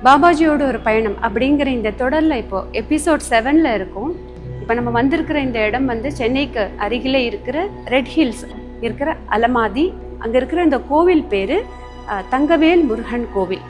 பாபாஜியோட ஒரு பயணம் அப்படிங்கிற இந்த தொடரில் இப்போது எபிசோட் 7ல் இருக்கும். இப்போ நம்ம வந்திருக்கிற இந்த இடம் வந்து சென்னைக்கு அருகிலே இருக்கிற ரெட் ஹில்ஸ் இருக்கிற அலமாதி. அங்கே இருக்கிற இந்த கோவில் பேர் தங்கவேல் முருகன் கோவில்.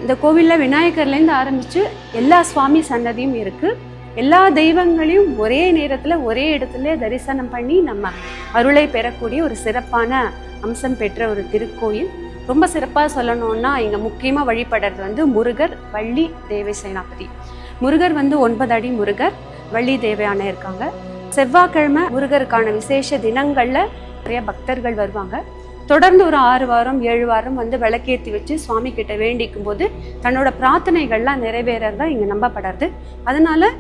இந்த கோவிலில் விநாயகர்லேருந்து ஆரம்பித்து எல்லா சுவாமி சன்னதியும் இருக்குது. எல்லா தெய்வங்களையும் ஒரே நேரத்தில் ஒரே இடத்துல தரிசனம் பண்ணி நம்ம அருளை பெறக்கூடிய ஒரு சிறப்பான அம்சம் பெற்ற ஒரு திருக்கோயில். ரொம்ப சிறப்பாக சொல்லணும்னா இங்கே முக்கியமாக வழிபடுறது வந்து முருகர், வள்ளி, தேவை சேனாபதி. முருகர் வந்து 9 அடி முருகர், வள்ளி தேவையான இருக்காங்க. செவ்வாய்க்கிழமை முருகருக்கான விசேஷ தினங்களில் நிறைய பக்தர்கள் வருவாங்க. தொடர்ந்து ஒரு 6 வாரம் 7 வாரம் வந்து விளக்கேற்றி வச்சு சுவாமி கிட்ட வேண்டிக்கும் போது தன்னோட பிரார்த்தனைகள்லாம் நிறைவேறதா இங்கே நம்பப்படுறது. அதனால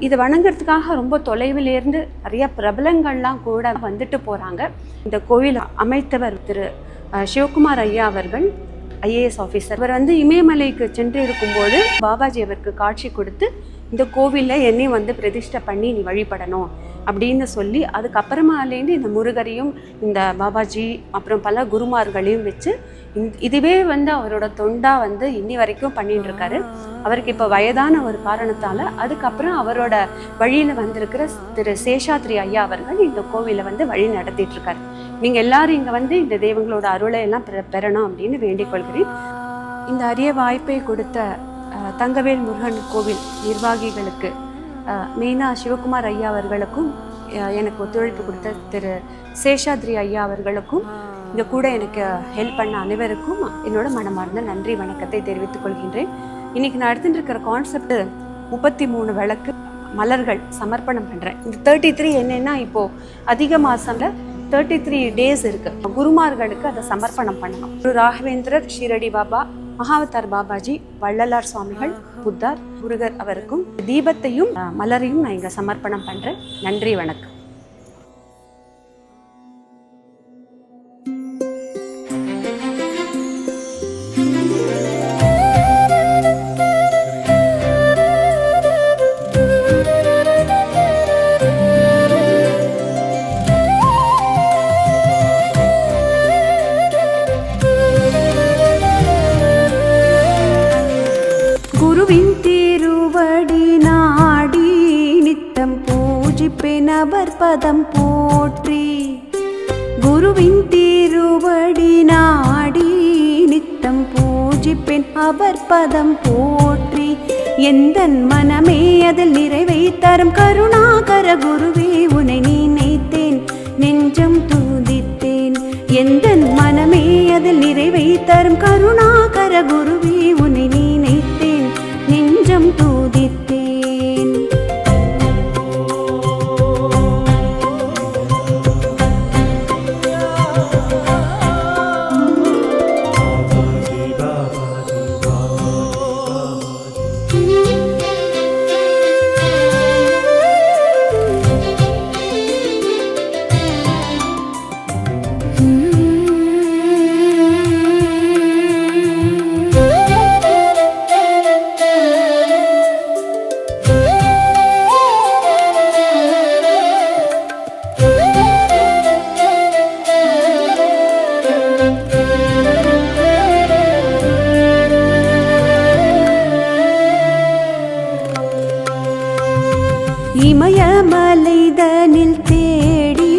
இது வணங்குறதுக்காக ரொம்ப தொலைவிலேருந்து நிறைய பிரபலங்கள்லாம் கூட வந்துட்டு போகிறாங்க. இந்த கோயில் அமைத்தவர் திரு சிவகுமார் ஐயா அவர்கள், IAS ஆஃபீஸர். அவர் வந்து இமயமலைக்கு சென்று இருக்கும்போது பாபாஜி அவருக்கு காட்சி கொடுத்து இந்த கோவிலில் என்னையும் வந்து பிரதிஷ்டை பண்ணி நீ வழிபடணும் அப்படின்னு சொல்லி அதுக்கப்புறமாலேருந்து இந்த முருகரையும் இந்த பாபாஜி அப்புறம் பல குருமார்களையும் வச்சு இதுவே வந்து அவரோட தொண்டாக வந்து இன்னி வரைக்கும் பண்ணிட்டு இருக்காரு. அவருக்கு இப்போ வயதான ஒரு காரணத்தால் அதுக்கப்புறம் அவரோட வழியில் வந்திருக்கிற திரு சேஷாத்ரி ஐயா அவர்கள் இந்த கோவிலை வந்து வழி நடத்திட்டு இருக்காரு. நீங்கள் எல்லாரும் இங்கே வந்து இந்த தெய்வங்களோட அருளை எல்லாம் பெறணும் அப்படின்னு வேண்டிக் கொள்கிறேன். இந்த அரிய வாய்ப்பை கொடுத்த தங்கவேல் முருகன் கோவில் நிர்வாகிகளுக்கு, மெயினாக சிவகுமார் ஐயா அவர்களுக்கும், எனக்கு ஒத்துழைப்பு கொடுத்த திரு சேஷாத்ரி ஐயா அவர்களுக்கும், இங்கே கூட எனக்கு ஹெல்ப் பண்ண அனைவருக்கும் என்னோட மனமார்ந்த நன்றி வணக்கத்தை தெரிவித்துக் கொள்கின்றேன். இன்றைக்கி நான் எடுத்துகிட்டு இருக்கிற கான்செப்ட் 33 விளக்கு மலர்கள் சமர்ப்பணம் பண்ணுறேன். இந்த 33 என்னென்னா இப்போது அதிக மாதம்ல 33 டேஸ் இருக்குது. குருமார்களுக்கு அதை சமர்ப்பணம் பண்ணணும். குரு ராகவேந்திரர், ஷீரடி பாபா, மகாவதார் பாபாஜி, வள்ளலார் சுவாமிகள், புத்தர், முருகர் அவருக்கும் தீபத்தையும் மலரையும் நான் இங்கே சமர்ப்பணம் பண்ணுறேன். நன்றி, வணக்கம். அவர் பதம் போற்றி, குருவின் திருவடி நாடி நித்தம் பூஜிப்பேன் அவர் பதம் போற்றி. எந்தன் மனமே அதில் நிறைவை தரும் கருணாகர குருவே உனை நினைத்தேன் நெஞ்சம் தூதித்தேன். எந்தன் மனமே அதில் நிறைவை தரும் கருணாகர குருவே உனை நினைத்தேன் நெஞ்சம் தூதித்தேன். இமயமலைதனில் தேடி,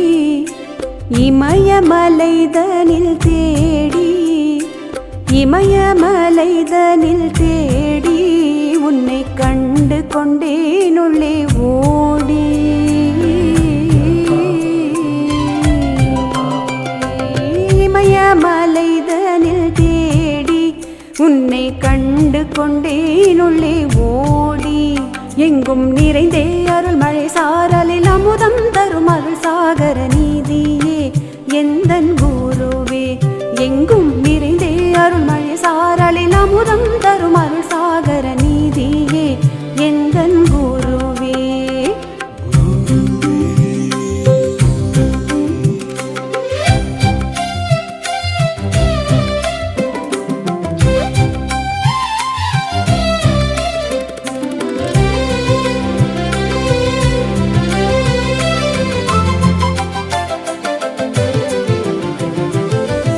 இமயமலைதனில் தேடி, இமயமலைதனில் தேடி உன்னை கண்டு கொண்டேனுள்ளே ஓடி. இமயமலைதனில் தேடி உன்னை கண்டு கொண்டேனுள்ளே ஓடி. எங்கும் நிறைந்தே அருள் மழை சாரலில் அமுதம் தரும் அருள் சாகர நீதியே எந்தன் குருவே. எங்கும் நிறைந்தே அருள் மழை சாரலில் அமுதம் தரும் அருள் சாகர நீதியே எந்தன் குருவே.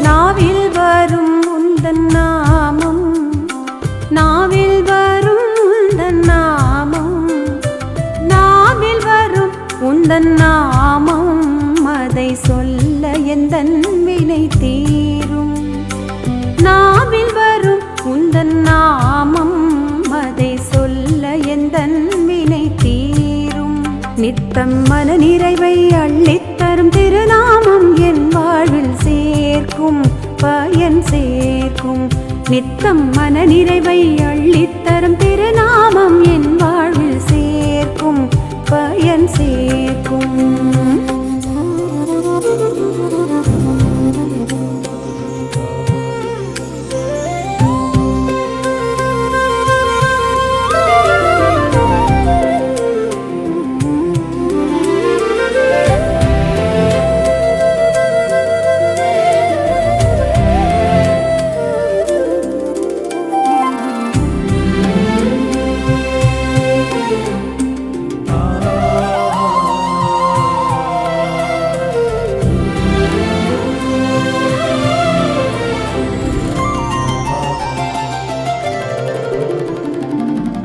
நாவில் வரும் உந்தன் நாமம், நாவில் உந்தன் நாமம் அதை சொல்ல எந்தன் வினை தீரும். நாவில் வரும் உந்தன் நாமம் அதை சொல்ல எந்தன் வினை தீரும். நித்தம் மன நிறைவை அள்ளித்தரும் திருநாமம் என் வாழ்வில் சேர்க்கும் பயன் சேர்க்கும். நித்தம் மன நிறைவை அள்ளித்தரும் திருநாமம் என் வாழ்வில் சேர்க்கும் பயன் சேர்க்கும்.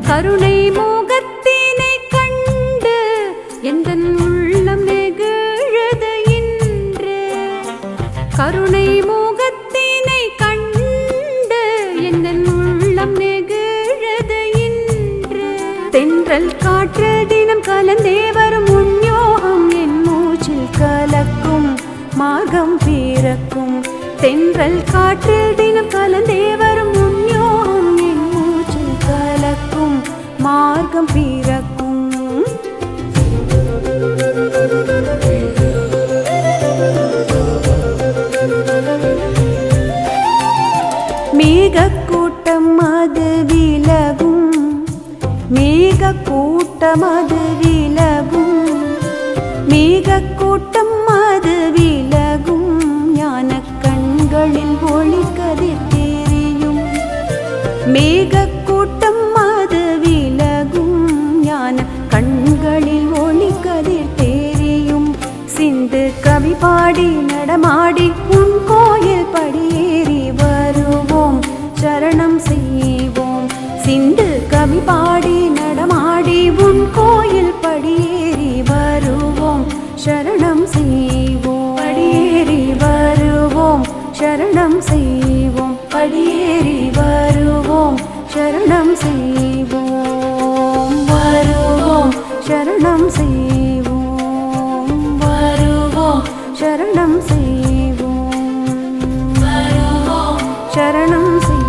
கருணை மோகத்தினை கண்டு எந்தன் உள்ளம் நெகிழது இன்று. கருணை மோகத்தினை கண்டு எந்தன் உள்ளம் நெகிழது இன்று. தென்றல் காற்று தினம் கலந்தே வரும் உன்யோகம் என் மூச்சில் கலக்கும் மார்க்கம் பிறக்கும். தென்றல் காற்று தினம் கலந்தே வரும் உன்யோகம் என் மூச்சில் கலக்கும் மார்க்கம் பிறக்கும். மேகக் கூட்டம் அது விலகும், மேகக் கூட்டம் அது விலகும், மேகக் கூட்டம் அது விலகும். ஞான கண்களில் ஒளி கதிர் தெரியும். மேகக் கூட்டம் அது விலகும், ஞான கண்களில் ஒளி கதிர் தெரியும். சிந்து கவி பாடி நடமாடி உன் கோயில் படியேறி வருவோம் சரணம் செய்வோம். சிந்து கவி பாடி நடமாடி உன் கோயில் படியேறி வருவோம் சரணம் செய்வோம். படியேறி வருவோம் சரணம் செய்வோம். படியேறி வருவோம் சரணம் செய்வோம். வருவோம் சரணம் செய்வோம். வருவோம் சரணம் செய்வோம். வருவோம் சரணம் செய்வோம்.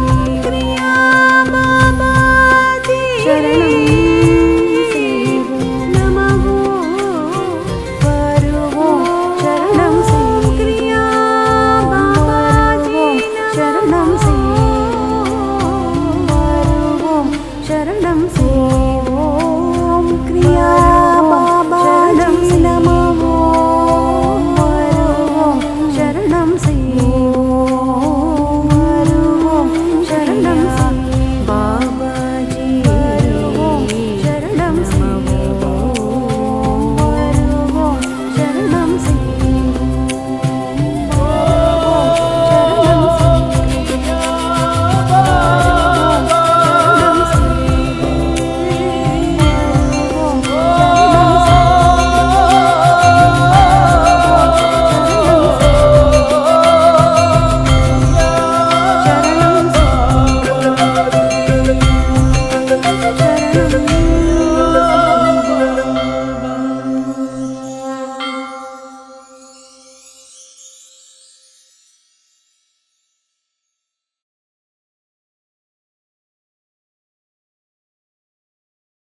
சரணம் செய்வோம்.